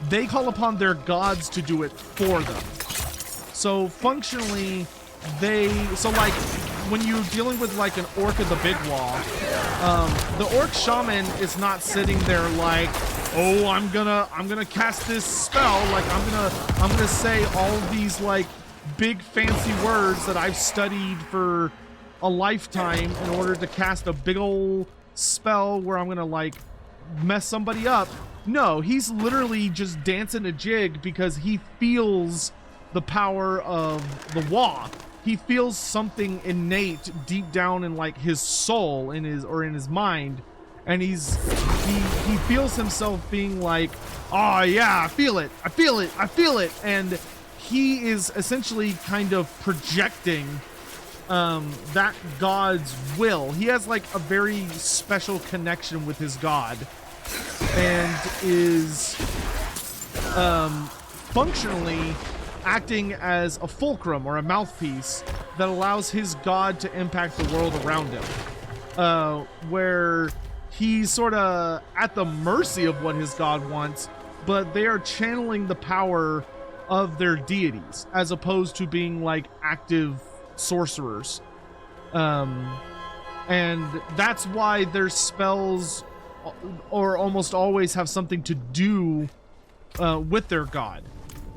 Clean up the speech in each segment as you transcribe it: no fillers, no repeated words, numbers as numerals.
they call upon their gods to do it for them. So functionally, so like when you're dealing with like an orc of the big wall, the orc shaman is not sitting there like, oh, I'm gonna cast this spell, like I'm gonna say all these like big fancy words that I've studied for a lifetime in order to cast a big old spell where I'm gonna like mess somebody up. No, he's literally just dancing a jig because he feels the power of the Wa. He feels something innate deep down in like his soul, in his mind, and he feels himself being like, oh yeah, I feel it, and he is essentially kind of projecting that god's will. He has like a very special connection with his god, and is functionally acting as a fulcrum or a mouthpiece that allows his god to impact the world around him, where he's sort of at the mercy of what his god wants, but they are channeling the power of their deities as opposed to being like active sorcerers. And that's why their spells or almost always have something to do with their god,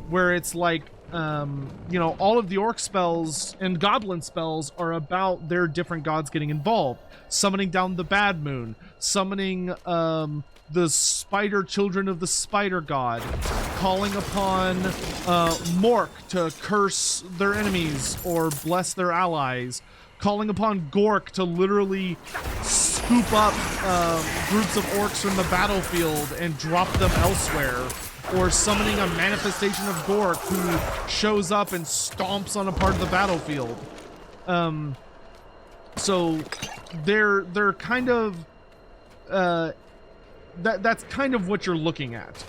where it's like, you know, all of the orc spells and goblin spells are about their different gods getting involved, summoning down the bad moon, summoning the spider children of the spider god, calling upon Mork to curse their enemies or bless their allies, calling upon Gork to literally scoop up groups of orcs from the battlefield and drop them elsewhere, or summoning a manifestation of Gork who shows up and stomps on a part of the battlefield. So they're kind of that's kind of what you're looking at.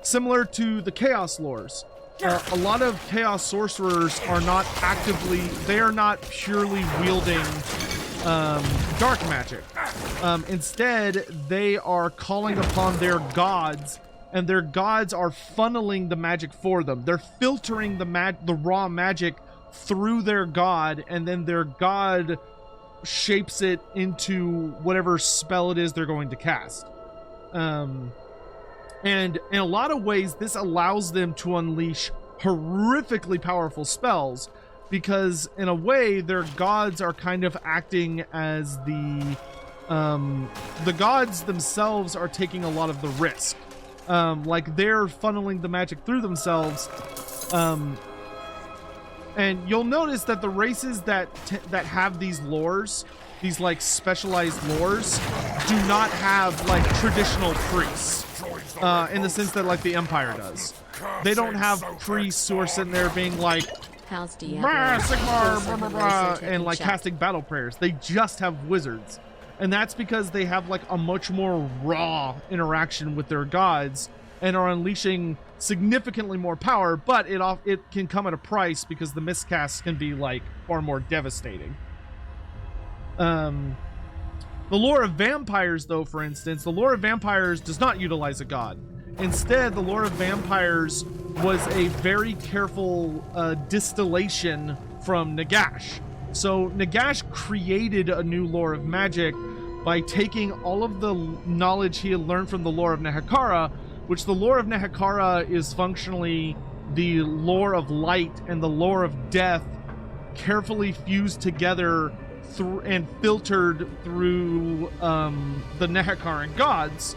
Similar to the chaos lores. A lot of chaos sorcerers are not purely wielding dark magic. Instead, they are calling upon their gods, and their gods are funneling the magic for them. They're filtering the raw magic through their god, and then their god shapes it into whatever spell it is they're going to cast. And in a lot of ways, this allows them to unleash horrifically powerful spells, because in a way, their gods are kind of acting as the gods themselves are taking a lot of the risk. Like they're funneling the magic through themselves. And you'll notice that the races that have these lores, these like specialized lores, do not have like traditional priests, in the sense that like the Empire does. They don't have priests who are sitting there being like, Sigmar, and like casting battle prayers. They just have wizards. And that's because they have like a much more raw interaction with their gods and are unleashing significantly more power, but it can come at a price because the miscasts can be like far more devastating. The lore of vampires, though, for instance, the lore of vampires does not utilize a god. Instead, the lore of vampires was a very careful distillation from Nagash. So Nagash created a new lore of magic by taking all of the knowledge he had learned from the lore of Nehekara, which the lore of Nehekara is functionally the lore of light and the lore of death carefully fused together through and filtered through the Nehekaran gods.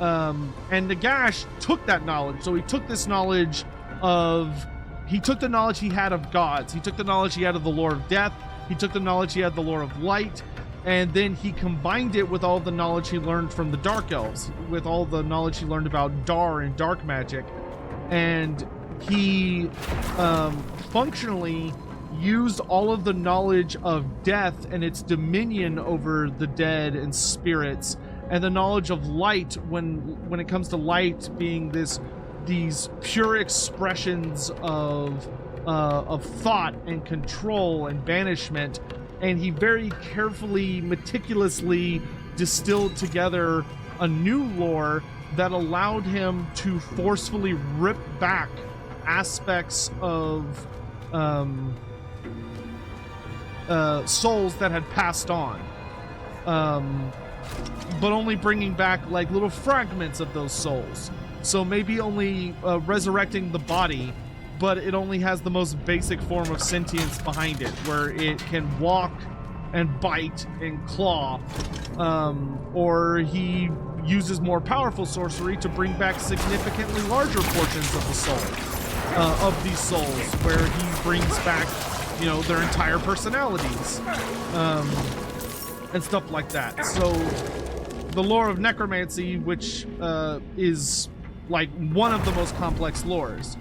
And Nagash took that knowledge. So he took this knowledge he took the knowledge he had of gods, he took the knowledge he had of the lore of death, he took the knowledge he had of the lore of light, and then he combined it with all the knowledge he learned from the Dark Elves, with all the knowledge he learned about Dar and dark magic, and he functionally used all of the knowledge of death and its dominion over the dead and spirits, and the knowledge of light when it comes to light being these pure expressions of thought and control and banishment. And he very carefully, meticulously distilled together a new lore that allowed him to forcefully rip back aspects of souls that had passed on, but only bringing back like little fragments of those souls. So maybe only resurrecting the body, but it only has the most basic form of sentience behind it, where it can walk and bite and claw, or he uses more powerful sorcery to bring back significantly larger portions of the soul, of these souls, where he brings back, you know, their entire personalities, and stuff like that. So the lore of necromancy, which is like one of the most complex lores.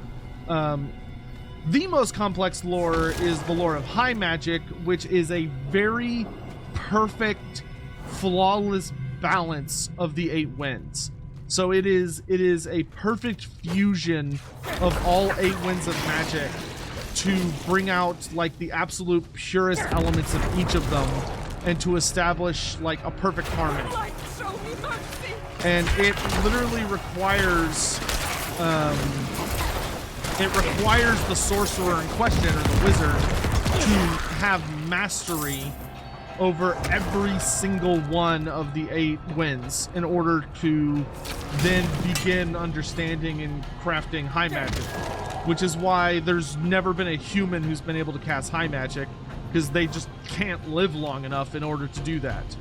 The most complex lore is the lore of high magic, which is a very perfect, flawless balance of the 8 winds. So it is a perfect fusion of all 8 winds of magic to bring out like the absolute purest elements of each of them, and to establish like a perfect harmony. And it literally requires the sorcerer in question, or the wizard, to have mastery over every single one of the 8 winds in order to then begin understanding and crafting high magic, which is why there's never been a human who's been able to cast high magic, because they just can't live long enough in order to do that.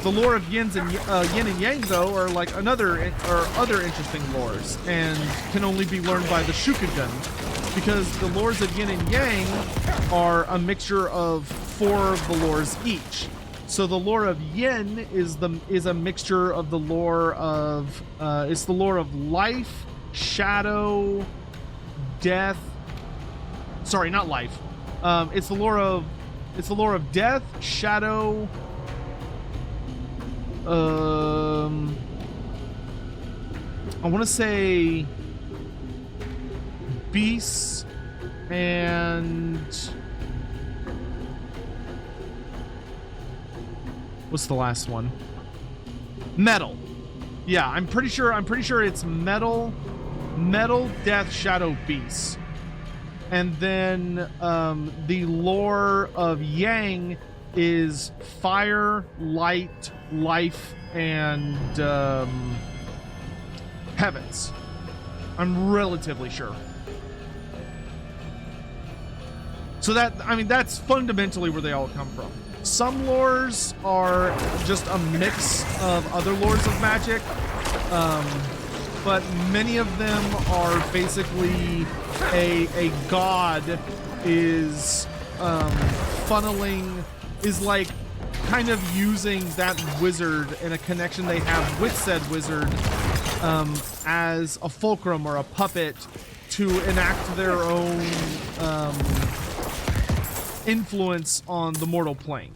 The lore of yin and yang, though, are like other interesting lores, and can only be learned by the Shukugun, because the lores of yin and yang are a mixture of 4 of the lores each. So the lore of yin is a mixture of the lore of it's the lore of life, shadow, death. Sorry, not life. It's the lore of death, shadow. I want to say beasts and what's the last one? Metal. Yeah, I'm pretty sure it's metal, death, shadow, beasts. And then the lore of yang is fire, light, life, and heavens. I'm relatively sure. So that's fundamentally where they all come from. Some lores are just a mix of other lores of magic, but many of them are basically a god is is like kind of using that wizard and a connection they have with said wizard as a fulcrum or a puppet to enact their own influence on the mortal plane,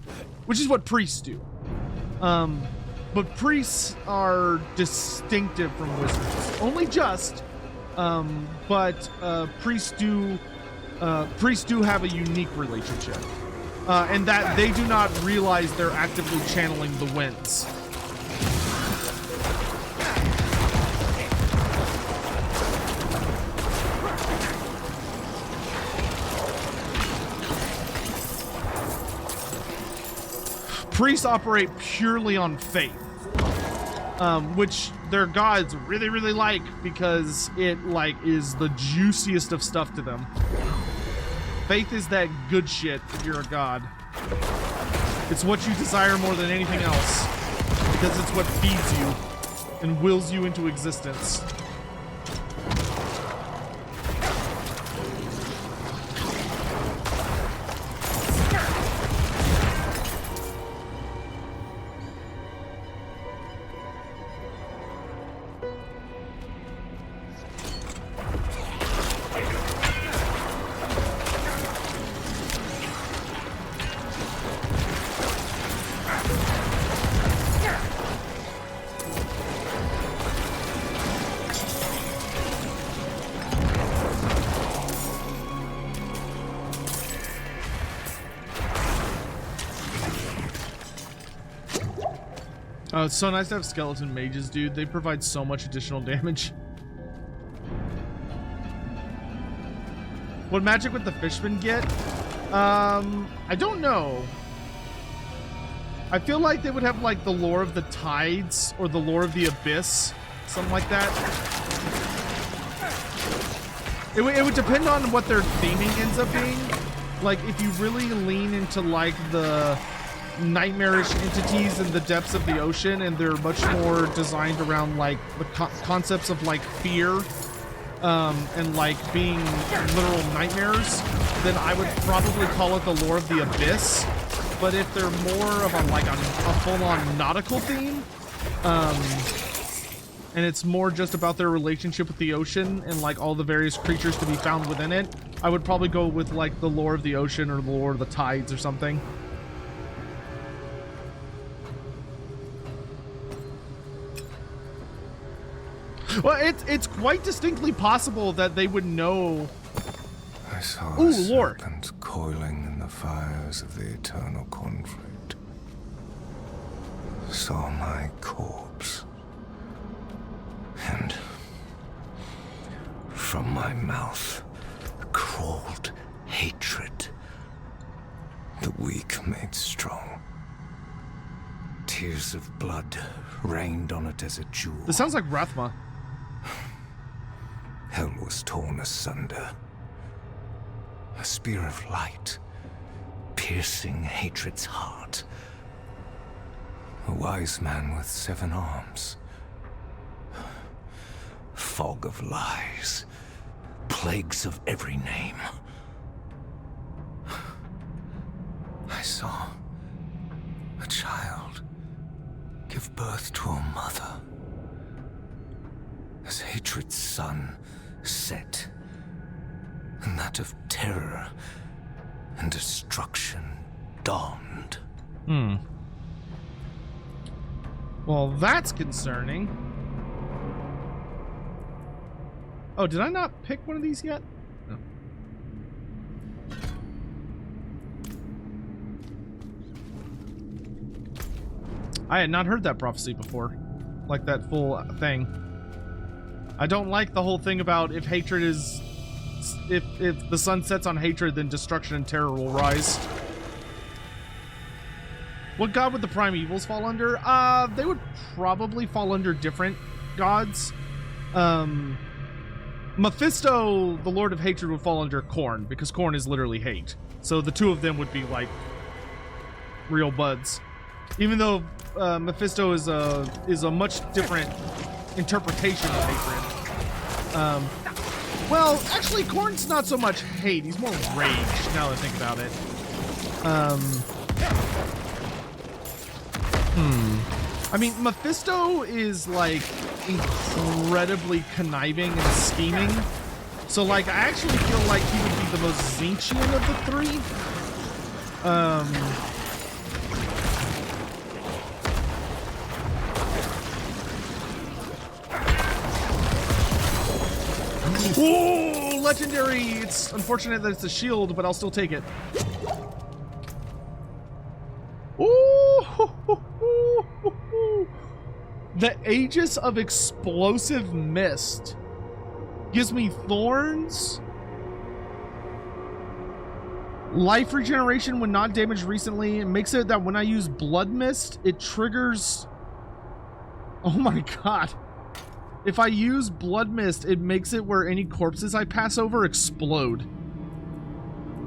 which is what priests do. But priests are distinctive from wizards, only just, but priests do have a unique relationship. And that they do not realize they're actively channeling the winds. Priests operate purely on faith, which their gods really, really like, because it like is the juiciest of stuff to them. Faith is that good shit if you're a god. It's what you desire more than anything else, because it's what feeds you and wills you into existence. Oh, it's so nice to have skeleton mages, dude. They provide so much additional damage. What magic would the fishmen get? I don't know. I feel like they would have like the lore of the tides or the lore of the abyss, something like that. It would depend on what their theming ends up being. Like if you really lean into like the nightmarish entities in the depths of the ocean, and they're much more designed around like the concepts of like fear and like being literal nightmares, then I would probably call it the lore of the abyss. But if they're more of a like a full-on nautical theme, and it's more just about their relationship with the ocean and like all the various creatures to be found within it, I would probably go with like the lore of the ocean or the lore of the tides or something. Well, it's quite distinctly possible that they would know. I saw a serpent coiling in the fires of the eternal conflict. Saw my corpse. And from my mouth crawled hatred. The weak made strong. Tears of blood rained on it as a jewel. This sounds like Rathma. Hell was torn asunder. A spear of light, piercing hatred's heart. A wise man with 7 arms. Fog of lies, plagues of every name. I saw a child give birth to a mother. As hatred's sun set, and that of terror and destruction dawned. Well, that's concerning. Oh, did I not pick one of these yet? No. I had not heard that prophecy before. Like that full thing. I don't like the whole thing about if hatred is... If the sun sets on hatred, then destruction and terror will rise. What god would the primevals fall under? They would probably fall under different gods. Mephisto, the Lord of Hatred, would fall under Khorne, because Khorne is literally hate. So the two of them would be like real buds. Even though Mephisto is a much different interpretation of hatred. Well, actually, Khorne's not so much hate. He's more rage, now that I think about it. I mean, Mephisto is, like, incredibly conniving and scheming. So, like, I actually feel like he would be the most Zinchian of the three. Whoa! Legendary! It's unfortunate that it's a shield, but I'll still take it. Ooh! The Aegis of Explosive Mist gives me thorns. Life regeneration when not damaged recently. It makes it that when I use Blood Mist, it triggers... Oh my god. If I use Blood Mist, it makes it where any corpses I pass over explode.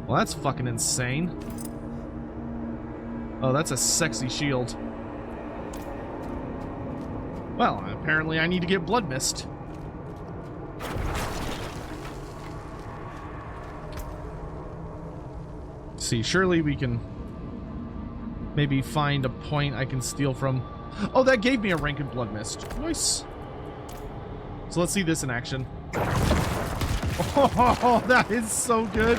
Well, that's fucking insane. Oh, that's a sexy shield. Well, apparently I need to get Blood Mist. See, surely we can maybe find a point I can steal from. Oh, that gave me a rank in Blood Mist. Nice. So let's see this in action. Oh, that is so good.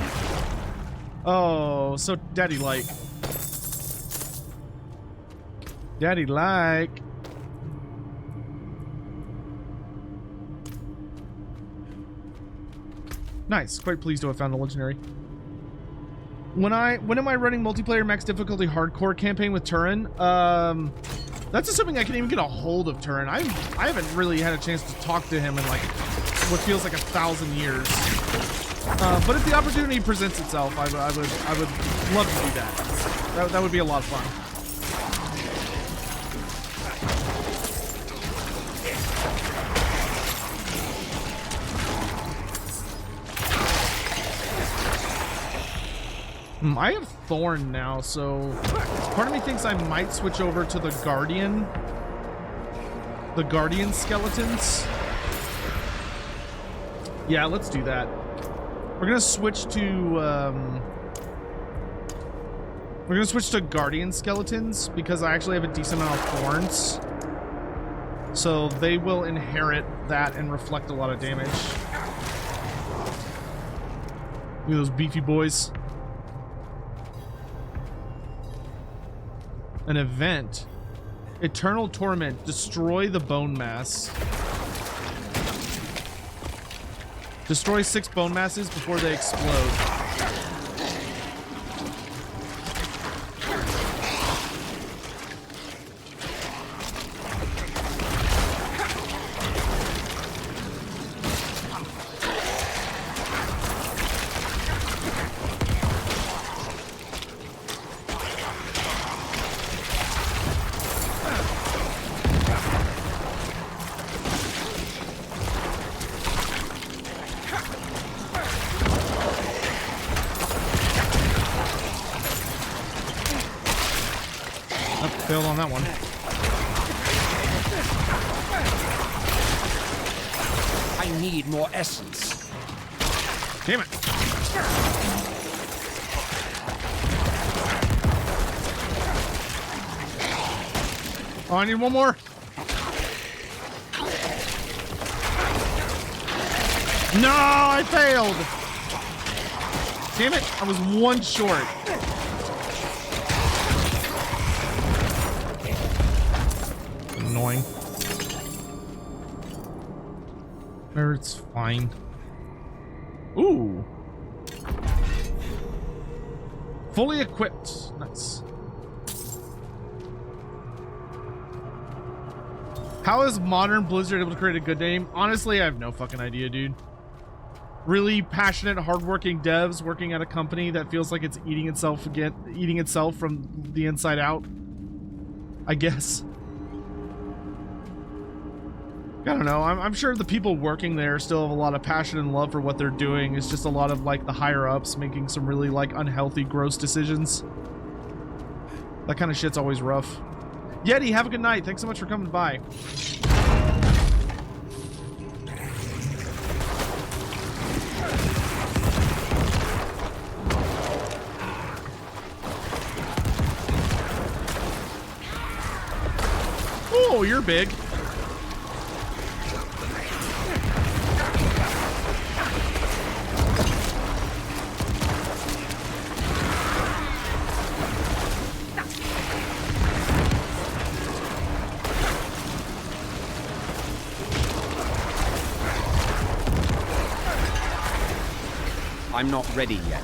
Oh, so daddy-like. Daddy-like. Nice. Quite pleased to have found a legendary. When am I running multiplayer max difficulty hardcore campaign with Turin? That's assuming I can even get a hold of Turin. I haven't really had a chance to talk to him in like what feels like 1,000 years. But if the opportunity presents itself, I would love to do that. That would be a lot of fun. I have Thorn now, so part of me thinks I might switch over to the Guardian skeletons. Yeah, let's do that. We're gonna switch to Guardian skeletons because I actually have a decent amount of thorns, so they will inherit that and reflect a lot of damage. Look at those beefy boys. An event. Eternal Torment. Destroy the bone mass. Destroy 6 bone masses before they explode. Failed on that one. I need more essence. Damn it. Oh, I need one more. No, I failed. Damn it. I was one short. Annoying. Or it's fine. Ooh. Fully equipped. Nice. How is modern Blizzard able to create a good name? Honestly, I have no fucking idea, dude. Really passionate, hardworking devs working at a company that feels like it's eating itself from the inside out, I guess. I don't know. I'm sure the people working there still have a lot of passion and love for what they're doing. It's just a lot of like the higher ups making some really like unhealthy, gross decisions. That kind of shit's always rough. Yeti, have a good night. Thanks so much for coming by. Oh, you're big. I'm not ready yet.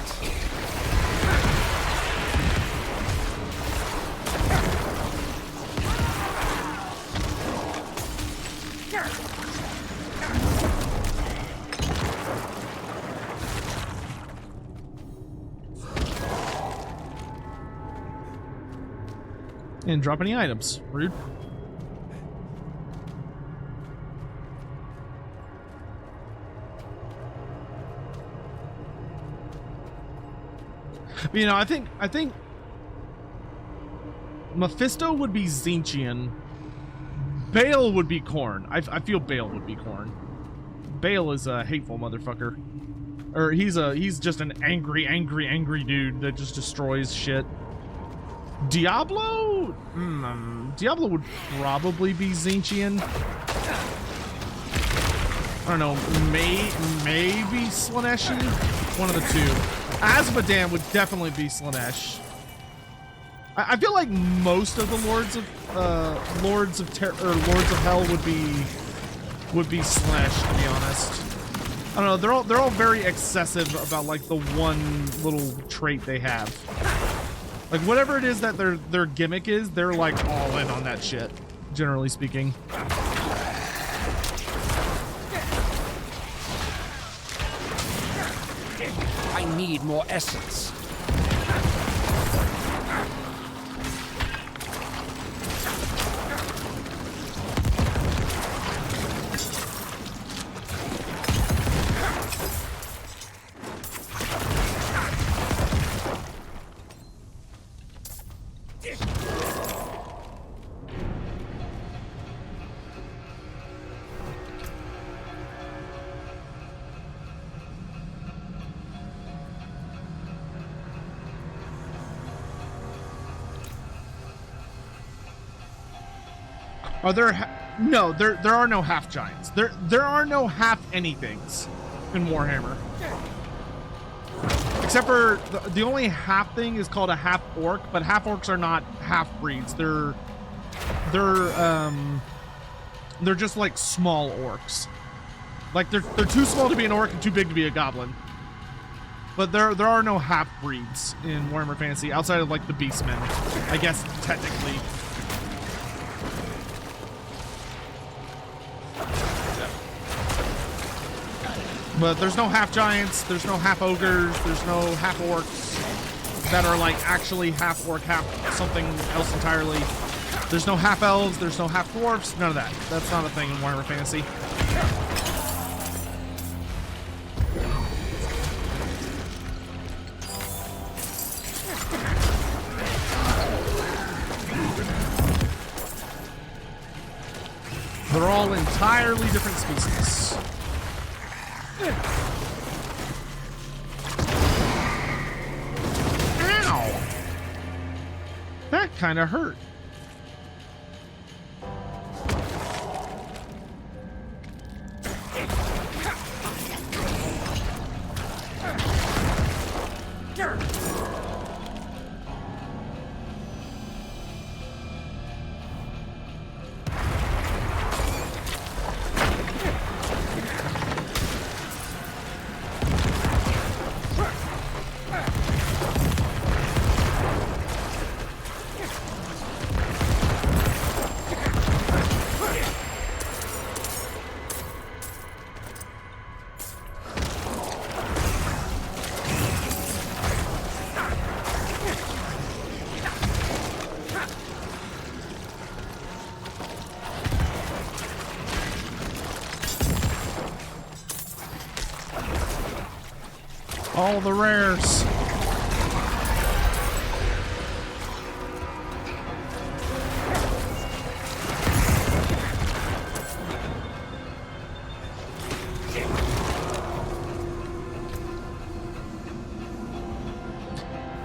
Didn't drop any items. Rude. You know, I think Mephisto would be Zinchian. Bale would be Korn. I feel Bale would be Korn. Bale is a hateful motherfucker. Or he's just an angry dude that just destroys shit. Diablo? Diablo would probably be Zinchian. I don't know, maybe Slaneshi? One of the two. Azmodan would definitely be Slanesh. I feel like most of the Lords of Hell would be Slanesh, to be honest. I don't know, they're all very excessive about like the one little trait they have. Like whatever it is that their gimmick is, they're like all in on that shit, generally speaking. I need more essence. Are there no, there are no half giants. There are no half anythings in Warhammer. Except for the only half thing is called a half orc, but half orcs are not half breeds. They're just like small orcs. Like they're too small to be an orc and too big to be a goblin. But there are no half breeds in Warhammer Fantasy outside of like the beastmen, I guess technically. But there's no half giants, there's no half ogres, there's no half orcs that are like actually half orc, half something else entirely. There's no half elves, there's no half dwarfs, none of that. That's not a thing in Warhammer Fantasy. They're all entirely different species. Ow! That kind of hurt. All the rares.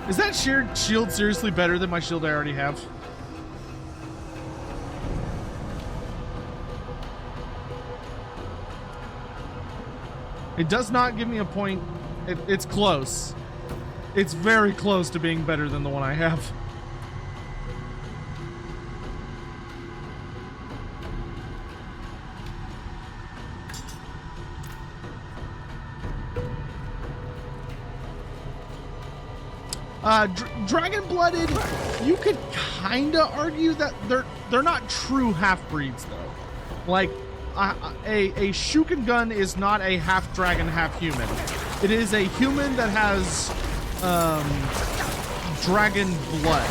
Is that shield seriously better than my shield I already have? It does not give me a point. It's close. It's very close to being better than the one I have. Dragon-blooded, you could kind of argue that they're not true half-breeds though. Like a Shuken gun is not a half dragon, half human. It is a human that has dragon blood.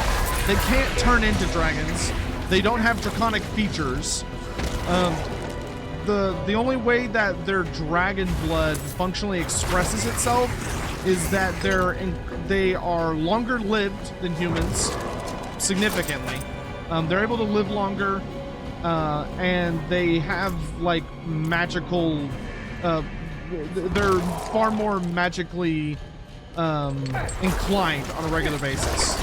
They can't turn into dragons. They don't have draconic features. The only way that their dragon blood functionally expresses itself is that they are longer lived than humans, significantly. They're able to live longer, and they have like magical. They're far more magically inclined on a regular basis.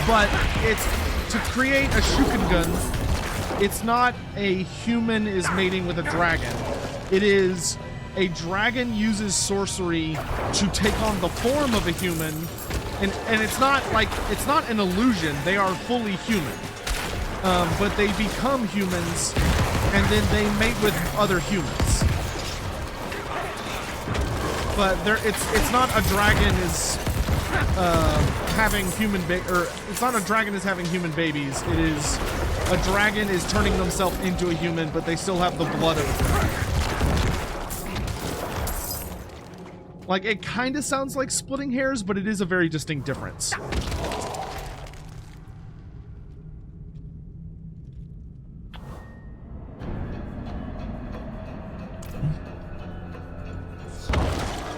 But it's to create a Shuken gun. It's not a human is mating with a dragon. It is a dragon uses sorcery to take on the form of a human, and it's not an illusion. They are fully human, but they become humans, and then they mate with other humans. But it's not a dragon is having human or it's not a dragon is having human babies. It is a dragon is turning themselves into a human, but they still have the blood of them. Like, it kind of sounds like splitting hairs, but it is a very distinct difference.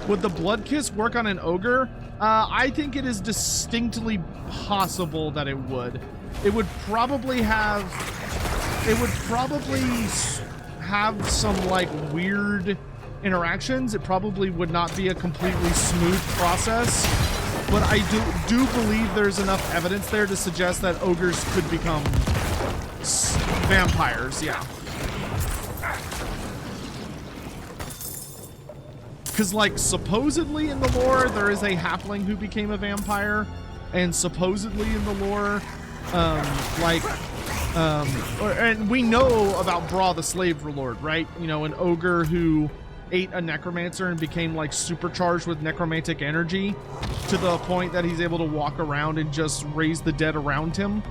Would the blood kiss work on an ogre? I think it is distinctly possible that it would. It would probably have some like weird interactions. It probably would not be a completely smooth process, but I do believe there's enough evidence there to suggest that ogres could become vampires. Yeah. Because, like, supposedly in the lore, there is a halfling who became a vampire, and supposedly in the lore, and we know about Bra the Slave Lord, right? You know, an ogre who ate a necromancer and became, like, supercharged with necromantic energy to the point that he's able to walk around and just raise the dead around him.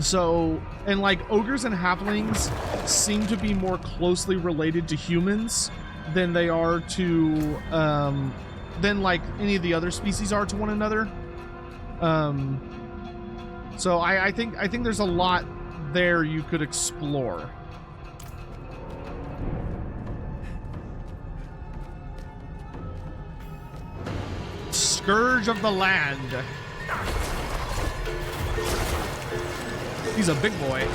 So, and like ogres and halflings seem to be more closely related to humans than they are to, than like any of the other species are to one another. So I think there's a lot there you could explore. Scourge of the Land. He's a big boy.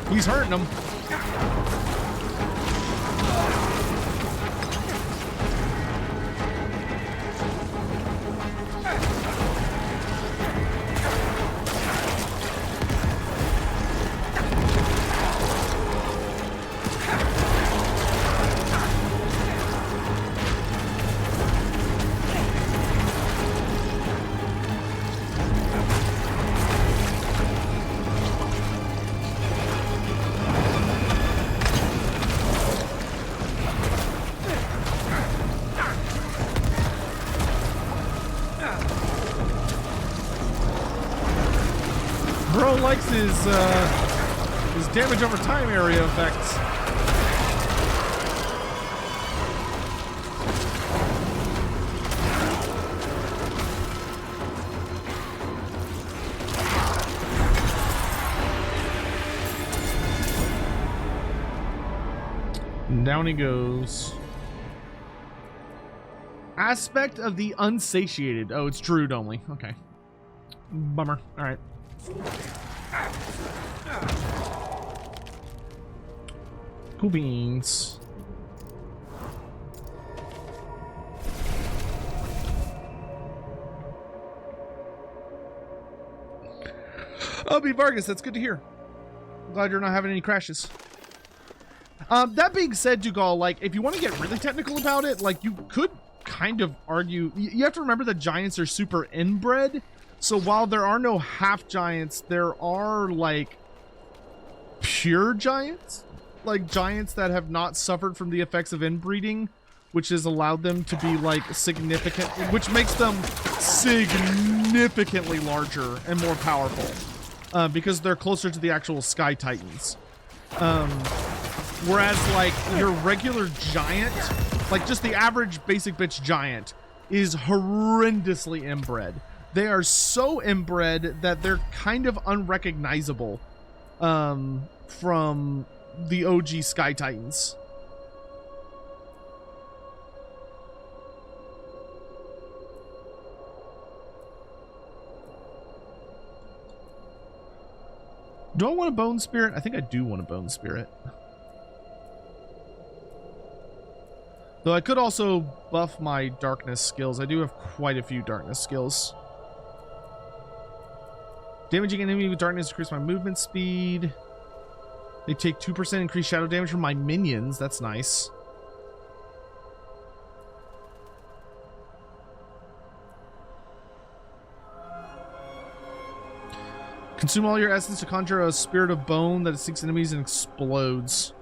He's hurting him. Bro likes his damage over time area effects. And down he goes. Aspect of the unsatiated. Oh, it's Druid only. Okay. Bummer. All right. Cool beans. Oh, B. Vargas, that's good to hear. I'm glad you're not having any crashes. That being said, Dugal, like, if you want to get really technical about it, like, you could kind of argue... You have to remember that giants are super inbred. So while there are no half giants, there are like pure giants, like giants that have not suffered from the effects of inbreeding, which has allowed them to be like significant, which makes them significantly larger and more powerful, because they're closer to the actual Sky Titans. Whereas like your regular giant, like just the average basic bitch giant, is horrendously inbred. They are so inbred that they're kind of unrecognizable from the OG Sky Titans. Do I want a bone spirit? I think I do want a bone spirit. Though I could also buff my darkness skills. I do have quite a few darkness skills. Damaging enemy with darkness increase my movement speed. They take 2% increased shadow damage from my minions. That's nice. Consume all your essence to conjure a spirit of bone that sinks enemies and explodes.